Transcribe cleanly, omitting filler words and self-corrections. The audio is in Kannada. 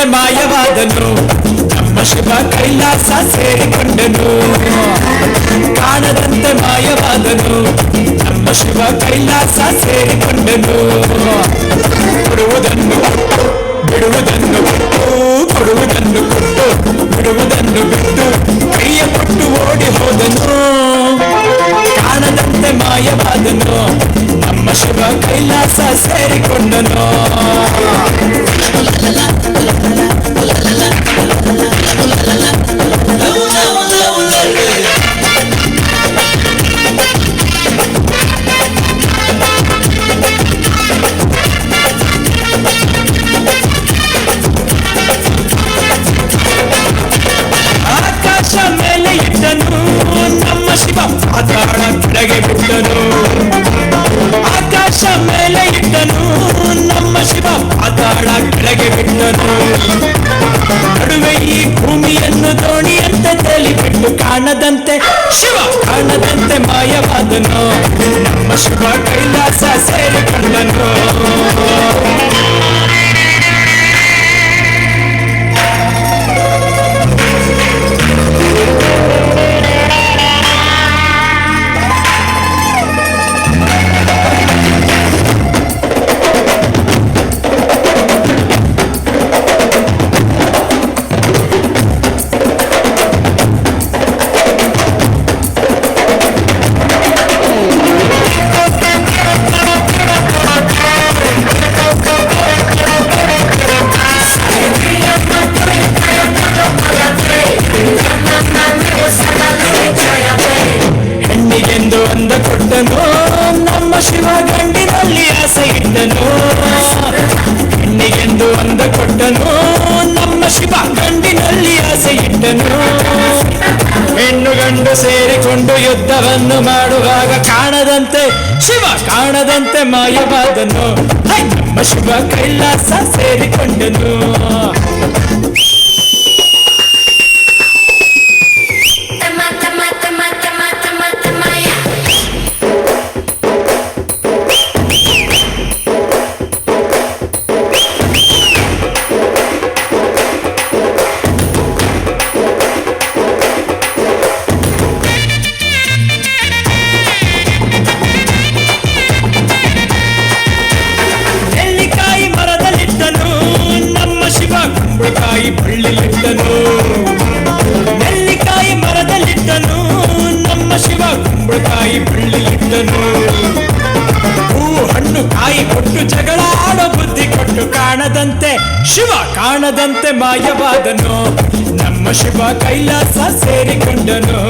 ಕಾಣದಂತೆ ಮಾಯವಾದನು ನಮ್ಮ ಶಿವ ಕೈಲಾಸ ಸೇರಿಕೊಂಡನು ಕಾಣದಂತೆ ಮಾಯವಾದನು ನಮ್ಮ ಶಿವ ಕೈಲಾಸ ಸೇರಿಕೊಂಡನು ಕೊಡುವುದನ್ನು ಬಿಡುವುದನ್ನು ಕೊಡುವುದನ್ನು ಕೊಟ್ಟು ಬಿಡುವುದನ್ನು ಬಿಟ್ಟು ಕೈಯ ಕೊಟ್ಟು ಓಡಿ ಹೋದನು ಕಾಣದಂತೆ ಮಾಯವಾದನು ನಮ್ಮ ಶಿವ ಕೈಲಾಸ ಸೇರಿಕೊಂಡನು ಆಕಾಶ ಮೇಲೆ ಇಟ್ಟನು ನಮ್ಮ ಶಿವ ಪಾತಾಳ ಕೆಳಗೆ ಬಿಟ್ಟನು ಆಕಾಶ ಮೇಲೆ ಇಟ್ಟನು ನಮ್ಮ ಶಿವ ಪಾತಾಳ ಕೆಳಗೆ ಬಿಟ್ಟನು ನಡುವೆ ಈ ಭೂಮಿಯನ್ನು ದೋಣಿಯಂತೆ ತೇಲಿಬಿಟ್ಟು ಕಾಣದಂತೆ ಶಿವ ಕಾಣದಂತೆ ಮಾಯವಾದನು ನಮ್ಮ ಶಿವ ಕೈಲಾಸ ಸೇರಿಕೊಂಡನು ಹೆಣ್ಣಿಗೆಂದು ಅಂದ ಕೊಟ್ಟನು ನಮ್ಮ ಶಿವ ಗಂಡಿನಲ್ಲಿ ಆಸೆ ಇಟ್ಟನು ಹೆಣ್ಣಿಗೆಂದು ಅಂದ ಕೊಟ್ಟನು ನಮ್ಮ ಶಿವ ಗಂಡಿನಲ್ಲಿ ಆಸೆ ಇಟ್ಟನು ಹೆಣ್ಣು ಗಂಡು ಸೇರಿಕೊಂಡು ಯುದ್ಧವನ್ನು ಮಾಡುವಾಗ ಕಾಣದಂತೆ ಶಿವ ಕಾಣದಂತೆ ಮಾಯವಾದನು ನಮ್ಮ ಶಿವ ಕೈಲಾಸ ಸೇರಿಕೊಂಡನು ನೆಲ್ಲಿಕಾಯಿ ಮರದಲ್ಲಿಟ್ಟನು ನಮ್ಮ ಶಿವ ಕುಂಬಳಕಾಯಿ ಬಳ್ಳಿಲಿಟ್ಟನು ನೆಲ್ಲಿಕಾಯಿ ಮರದಲ್ಲಿಟ್ಟನು ನಮ್ಮ ಶಿವ ಕುಂಬಳಕಾಯಿ ಬಳ್ಳಿಲಿಟ್ಟನು ಹೂ ಹಣ್ಣು ಕಾಯಿ ಕೊಟ್ಟು ಜಗಳ ಆಡೋ ಬುದ್ಧಿ ಕೊಟ್ಟು ಕಾಣದಂತೆ ಶಿವ ಕಾಣದಂತೆ ಮಾಯವಾದನು ನಮ್ಮ ಶಿವ ಕೈಲಾಸ ಸೇರಿಕೊಂಡನು